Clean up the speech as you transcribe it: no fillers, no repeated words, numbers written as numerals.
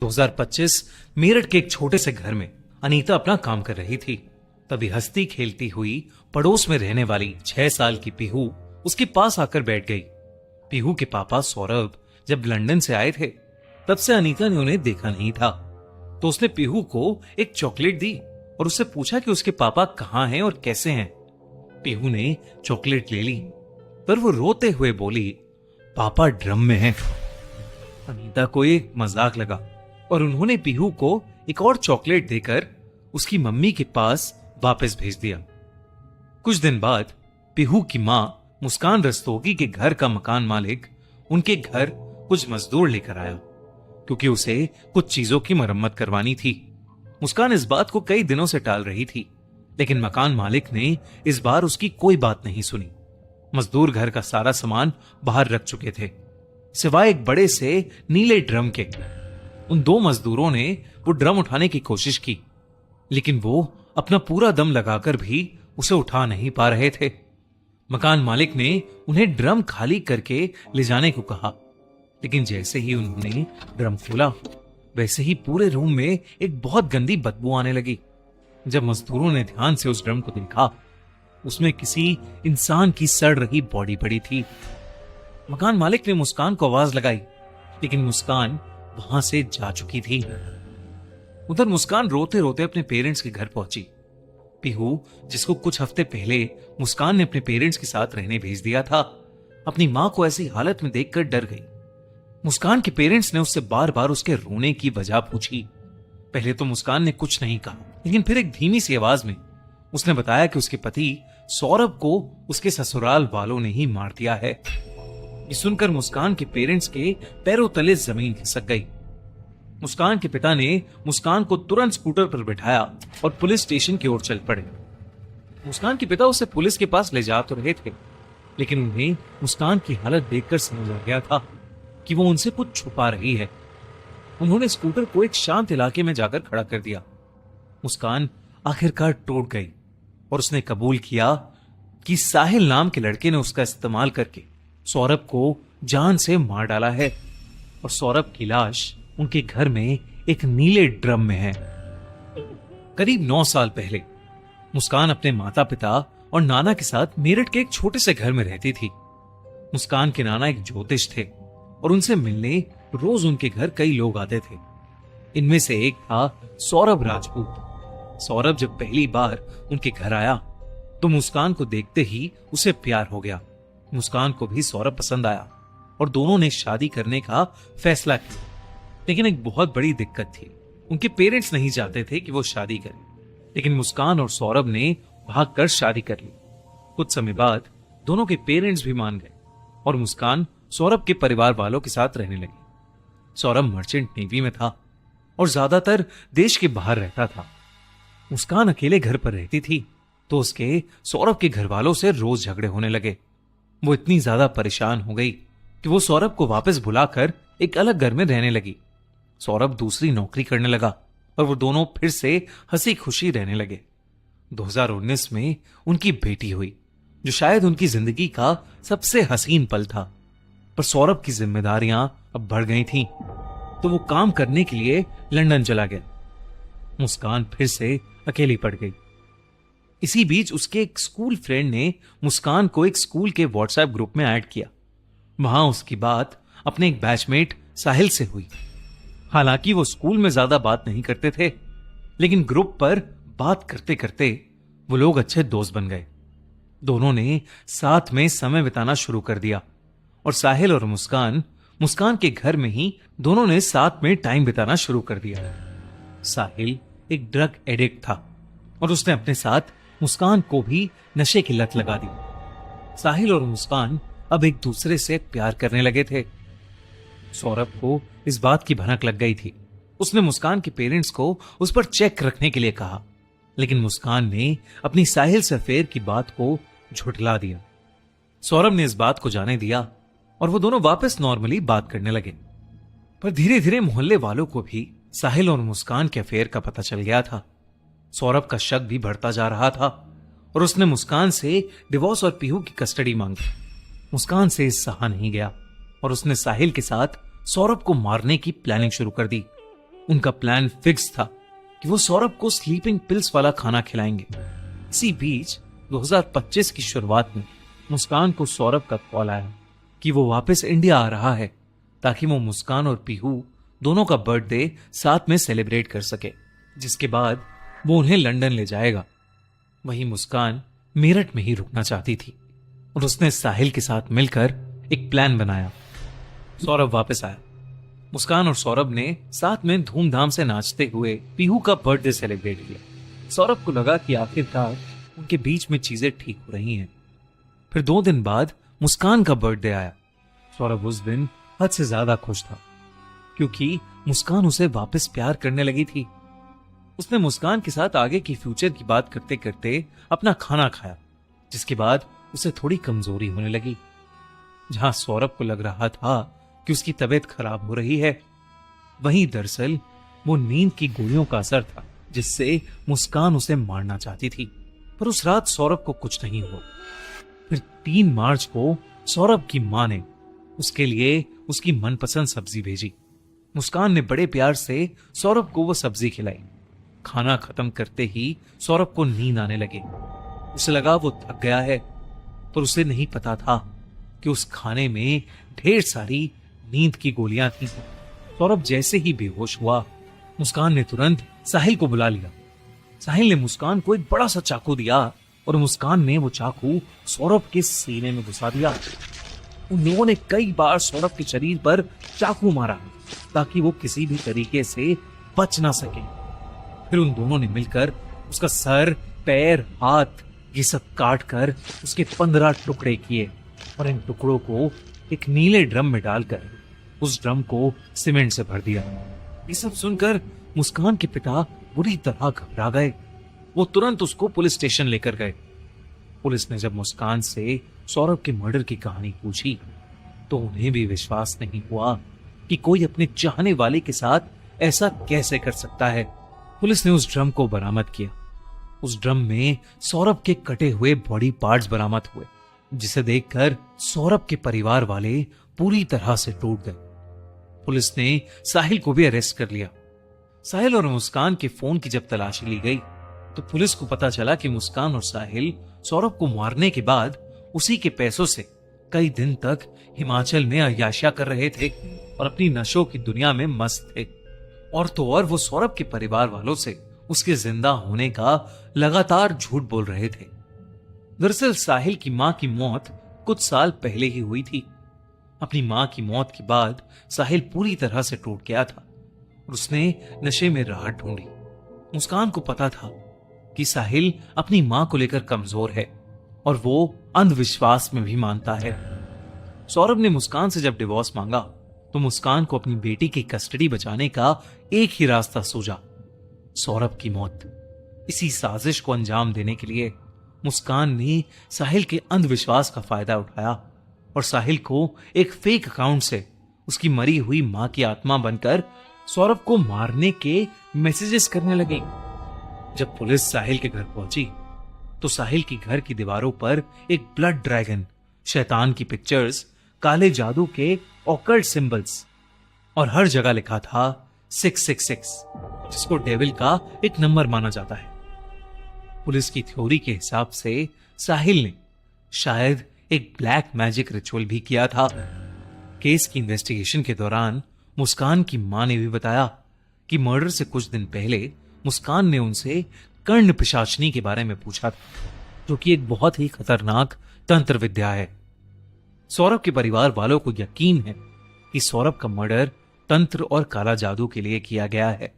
2025 मेरठ के एक छोटे से घर में अनीता अपना काम कर रही थी। तभी हंसती खेलती हुई पड़ोस में रहने वाली 6 साल की पीहू उसके पास आकर बैठ गई। पीहू के पापा सौरभ जब लंदन से आए थे तब से अनीता ने उन्हें देखा नहीं था, तो उसने पीहू को एक चॉकलेट दी और उससे पूछा कि उसके पापा कहाँ हैं और कैसे हैं। पीहू ने चॉकलेट ले ली पर वो रोते हुए बोली, पापा ड्रम में हैं। अनीता को एक मजाक लगा और उन्होंने पीहू को एक और चॉकलेट देकर उसकी मम्मी के पास वापस भेज दिया। कुछ दिन बाद पीहू की मां मुस्कान रस्तोगी के घर का मकान मालिक उनके घर कुछ मजदूर लेकर आया, क्योंकि उसे कुछ चीजों की मरम्मत करवानी थी। मुस्कान इस बात को कई दिनों से टाल रही थी, लेकिन मकान मालिक ने इस बार उसकी कोई बात नहीं सुनी। मजदूर घर का सारा सामान बाहर रख चुके थे, सिवाय एक बड़े से नीले ड्रम के। उन दो मजदूरों ने वो ड्रम उठाने की कोशिश की, लेकिन वो अपना पूरा दम लगाकर भी उसे उठा नहीं पा रहे थे। मकान मालिक ने उन्हें ड्रम खाली करके ले जाने को कहा, लेकिन जैसे ही उन्होंने ड्रम खोला वैसे ही पूरे रूम में एक बहुत गंदी बदबू आने लगी। जब मजदूरों ने ध्यान से उस ड्रम को देखा, उसमें किसी इंसान की सड़ रही बॉडी पड़ी थी। मकान मालिक ने मुस्कान को आवाज लगाई, लेकिन मुस्कान वहां से जा चुकी थी। उधर मुस्कान रोते रोते अपने पेरेंट्स के घर पहुंची। पीहू, जिसको कुछ हफ्ते पहले मुस्कान ने अपने पेरेंट्स के साथ रहने भेज दिया था, अपनी मां को ऐसी हालत में देखकर डर गई। मुस्कान के पेरेंट्स ने उससे बार बार उसके रोने की वजह पूछी। पहले तो मुस्कान ने कुछ नहीं कहा, लेकिन फिर एक धीमी सी आवाज में उसने बताया कि उसके पति सौरभ को उसके ससुराल वालों ने ही मार दिया है। ये सुनकर मुस्कान के पेरेंट्स के पैरों तले जमीन खिसक गई। मुस्कान के पिता ने मुस्कान को तुरंत स्कूटर पर बिठाया और पुलिस स्टेशन की ओर चल पड़े। मुस्कान के पिता उसे पुलिस के पास ले जा तो रहे थे, लेकिन उन्हें मुस्कान की हालत देखकर समझ आ गया था कि वो उनसे कुछ छुपा रही है। उन्होंने स्कूटर को एक शांत इलाके में जाकर खड़ा कर दिया। मुस्कान आखिरकार टूट गई और उसने कबूल किया कि साहिल नाम के लड़के ने उसका इस्तेमाल करके सौरभ को जान से मार डाला है और सौरभ की लाश उनके घर में एक नीले ड्रम में है। करीब 9 साल पहले मुस्कान अपने माता पिता और नाना के साथ मेरठ के एक छोटे से घर में रहती थी। मुस्कान के नाना एक ज्योतिष थे और उनसे मिलने रोज उनके घर कई लोग आते थे। इनमें से एक था सौरभ राजपूत। सौरभ जब पहली बार उनके घर आया तो मुस्कान को देखते ही उसे प्यार हो गया। मुस्कान को भी सौरभ पसंद आया और दोनों ने शादी करने का फैसला किया। लेकिन एक बहुत बड़ी दिक्कत थी, उनके पेरेंट्स नहीं चाहते थे कि वो शादी करें, लेकिन मुस्कान और सौरभ ने भागकर शादी कर ली। कुछ समय बाद दोनों के पेरेंट्स भी मान गए और मुस्कान सौरभ के परिवार वालों के साथ रहने लगी। सौरभ मर्चेंट नेवी में था और ज्यादातर देश के बाहर रहता था। मुस्कान अकेले घर पर रहती थी, तो उसके सौरभ के घर वालों से रोज झगड़े होने लगे। वो इतनी ज्यादा परेशान हो गई कि वो सौरभ को वापस बुलाकर एक अलग घर में रहने लगी। सौरभ दूसरी नौकरी करने लगा और वो दोनों फिर से हंसी खुशी रहने लगे। 2019 में उनकी बेटी हुई, जो शायद उनकी जिंदगी का सबसे हसीन पल था। पर सौरभ की जिम्मेदारियां अब बढ़ गई थीं, तो वो काम करने के लिए लंदन चला गया। मुस्कान फिर से अकेली पड़ गई। इसी बीच उसके एक स्कूल फ्रेंड ने मुस्कान को एक स्कूल के व्हाट्सएप ग्रुप में ऐड किया। वहां उसकी बात अपने एक बैचमेट साहिल से हुई। हालांकि वो स्कूल में ज्यादा बात नहीं करते थे, लेकिन ग्रुप पर बात करते करते वो लोग अच्छे दोस्त बन गए। दोनों ने साथ में समय बिताना शुरू कर दिया और साहिल और मुस्कान के घर में ही दोनों ने साथ में टाइम बिताना शुरू कर दिया। साहिल एक ड्रग एडिक्ट था और उसने अपने साथ मुस्कान को भी नशे की लत लगा दी। साहिल और मुस्कान अब एक दूसरे से प्यार करने लगे थे। सौरभ को इस बात की भनक लग गई थी। उसने मुस्कान के पेरेंट्स को उस पर चेक रखने के लिए कहा, लेकिन मुस्कान ने अपनी साहिल से अफेयर की बात को झुठला दिया। सौरभ ने इस बात को जाने दिया और वो दोनों वापस नॉर्मली बात करने लगे। पर धीरे धीरे मोहल्ले वालों को भी साहिल और मुस्कान के अफेयर का पता चल गया था। सौरभ का शक भी बढ़ता जा रहा था और उसने मुस्कान से डिवोर्स और पीहू की कस्टडी मांगी। मुस्कान से सहा नहीं गया और उसने साहिल के साथ सौरभ को मारने की प्लानिंग शुरू कर दी। उनका प्लान फिक्स था कि वो सौरभ को स्लीपिंग पिल्स वाला खाना खिलाएंगे। इसी बीच 2025 की शुरुआत में मुस्कान को सौरभ का कॉल आया कि वो वापस इंडिया आ रहा है ताकि वो मुस्कान और पीहू दोनों का बर्थडे साथ में सेलिब्रेट कर सके, जिसके बाद वो उन्हें लंदन ले जाएगा। वहीं मुस्कान मेरठ में ही रुकना चाहती थी और उसने साहिल के साथ मिलकर एक प्लान बनाया। सौरभ वापस आया। मुस्कान और सौरभ ने साथ में धूमधाम से नाचते हुए पीहू का बर्थडे सेलिब्रेट किया। सौरभ को लगा कि आखिरकार उनके बीच में चीजें ठीक हो रही हैं। फिर 2 दिन बाद मुस्कान का बर्थडे आया। सौरभ उस दिन हद से ज्यादा खुश था क्योंकि मुस्कान उसे वापस प्यार करने लगी थी। उसने मुस्कान के साथ आगे की फ्यूचर की बात करते करते अपना खाना खाया, जिसके बाद उसे थोड़ी कमजोरी होने लगी। जहां सौरभ को लग रहा था कि उसकी तबीयत खराब हो रही है, वहीं दरअसल वो नींद की गोलियों का असर था जिससे मुस्कान उसे मारना चाहती थी। पर उस रात सौरभ को कुछ नहीं हुआ। फिर 3 मार्च को सौरभ की मां ने उसके लिए उसकी मनपसंद सब्जी भेजी। मुस्कान ने बड़े प्यार से सौरभ को वो सब्जी खिलाई। खाना खत्म करते ही सौरभ को नींद आने लगी। उसे लगा वो थक गया है, पर उसे नहीं पता था कि उस खाने में ढेर सारी नींद की गोलियां थीं। सौरभ जैसे ही बेहोश हुआ, मुस्कान ने तुरंत साहिल को बुला लिया। साहिल ने मुस्कान को एक बड़ा सा चाकू दिया और मुस्कान ने वो चाकू सौरभ के सीने में घुसा दिया। उन लोगों ने कई बार सौरभ के शरीर पर चाकू मारा ताकि वो किसी भी तरीके से बच ना सके। फिर उन दोनों ने मिलकर उसका सर, पैर, हाथ ये सब काट कर उसके 15 टुकड़े किए और इन टुकड़ों को एक नीले ड्रम में डालकर उस ड्रम को सीमेंट से भर दिया। ये सब सुनकर मुस्कान के पिता बुरी तरह घबरा गए। वो तुरंत उसको पुलिस स्टेशन लेकर गए। पुलिस ने जब मुस्कान से सौरभ के मर्डर की कहानी पूछी तो उन्हें भी विश्वास नहीं हुआ कि कोई अपने चाहने वाले के साथ ऐसा कैसे कर सकता है। पुलिस ने उस ड्रम को बरामद किया। उस ड्रम में सौरभ के कटे हुए बॉडी पार्ट्स बरामद हुए, जिसे देखकर सौरभ के परिवार वाले पूरी तरह से टूट गए। पुलिस ने साहिल को भी अरेस्ट कर लिया। साहिल और मुस्कान के फोन की जब तलाशी ली गई तो पुलिस को पता चला कि मुस्कान और साहिल सौरभ को मारने के बाद उसी के पैसों से कई दिन तक हिमाचल में अय्याशियां कर रहे थे और अपनी नशों की दुनिया में मस्त थे। और तो और वो सौरभ के परिवार वालों से उसके जिंदा होने का लगातार झूठ बोल रहे थे। दरअसल साहिल की मां की मौत कुछ साल पहले ही हुई थी। अपनी मां की मौत के बाद साहिल पूरी तरह से टूट गया था और उसने नशे में राहत ढूंढी। मुस्कान को पता था कि साहिल अपनी मां को लेकर कमजोर है और वो अंधविश्वास में भी मानता है। सौरभ ने मुस्कान से जब डिवोर्स मांगा तो मुस्कान को अपनी बेटी की कस्टडी बचाने का एक ही रास्ता सूझा, सौरभ की मौत। इसी साजिश को अंजाम देने के लिए मुस्कान ने साहिल के अंधविश्वास का फायदा उठाया और साहिल को एक फेक अकाउंट से उसकी मरी हुई मां की आत्मा बनकर सौरभ को मारने के मैसेजेस करने लगे। जब पुलिस साहिल के घर पहुंची तो साहिल की घर की दीवारों पर एक ब्लड ड्रैगन, शैतान की पिक्चर्स, काले जादू के ऑकल्ट सिंबल्स और हर जगह लिखा था 666, जिसको डेविल का एक नंबर माना जाता है। पुलिस की थ्योरी के हिसाब से साहिल ने शायद एक ब्लैक मैजिक रिचुअल भी किया था। केस की इन्वेस्टिगेशन के दौरान मुस्कान की मां ने भी बताया कि मर्डर से कुछ दिन पहले मुस्कान ने उनसे कर्ण पिशाचनी के बारे में पूछा था, जो कि एक बहुत ही खतरनाक तंत्र विद्या है। सौरभ के परिवार वालों को यकीन है कि सौरभ का मर्डर तंत्र और काला जादू के लिए किया गया है।